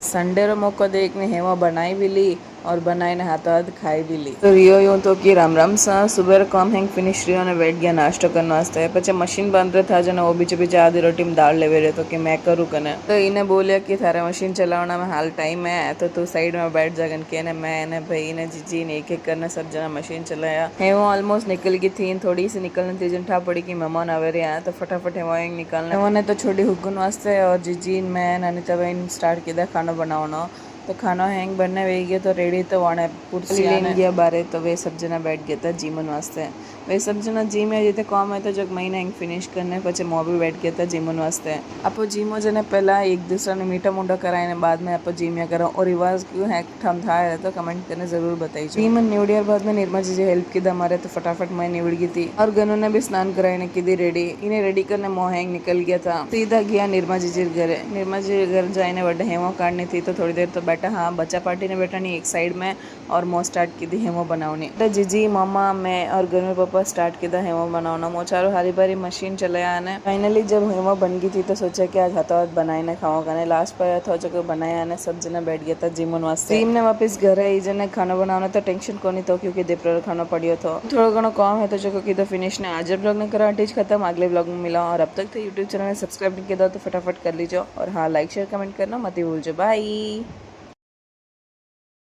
Sunday रो मौको देखने हेमा बनाई भी ली और बनाई ने हाथों हाथ खाई भी ली। तो रियो यूं तो कि राम राम सा सुबह काम हैंग फिनिश रियो ने बैठ गया नाश्तो करने वास्ते। पचे मशीन बंद रहा था जो वो बीच बीच आधी रोटी में दाल लेवे रहे तो कि मैं करूँ कने। तो इन्हें बोलिया कि थारे मशीन चलावना में हाल टाइम है तो तू साइड में बैठ जागन के ने मैं ने भाई ने जीजी ने एक करने सब जना मशीन चलाया है। वो ऑलमोस्ट निकल गई थी, थोड़ी सी निकलने थी जन ठा पड़ी कि मेहमान आवे रहे हैं तो फटाफट हेवा निकलने वो ने तो छोटी हुकुन वास्ते और जीजी मैं अनिता बहन स्टार्ट किया खाना बनाना। तो खाना हैंग बनने वे गया तो रेडी तो वाणे कुर्सी लेन गया बारे तो वे सब जना बैठ गया था जीमन वास्ते। वे सब जना जिम में जिते काम है तो जब महीना हैंग फिनिश करने पचे मो भी बैठ गया था जीमन वास्ते। आपो जीमो जने पहला एक दूसरा ने मीठा मुंडा कराए ने बाद में आपो जिमिया करो और रिवाज क्यों है ठम था है तो कमेंट करने जरूर बताइए। जीमन निवड़ियार बाद में निर्मा जी हेल्प की हमारे तो फटाफट मैं निवड़ गई थी और गनु ने भी स्नान कराए ने की दी रेडी। इन्हें रेडी करने मो हैंग निकल गया था, सीधा गया निर्मा जी घर। निर्मा जी घर जाने बड़े हेमो काटनी थी तो थोड़ी देर तो बैठा। हाँ बच्चा पार्टी ने बैठा नहीं एक साइड में और मो स्टार्ट की थी हेमो बनावनी। तो जीजी मामा मैं और घर में पापा स्टार्ट किया हेमो बनाना। मो चारों हरी भरी मशीन चलाया ने फाइनली जब हेमो बन गई थी तो सोचा कि आज हाथों हाथ बनाए ने खाओ खाने लास्ट पर था जो बनाया ने सब जना बैठ गया था जिमन वास्ते। जिम ने वापस घर है जने खाना बनाना तो टेंशन को नहीं तो क्योंकि दोपहर खाना पड़ियो था थोड़ा घणो काम है तो जो की तो फिनिश ने आज ब्लॉग ने करा टीच खत्म अगले ब्लॉग में मिला। और अब तक तो यूट्यूब चैनल में सब्सक्राइब नहीं किया तो फटाफट कर लीजिए और हाँ लाइक शेयर कमेंट करना मत भूल जाओ। बाय।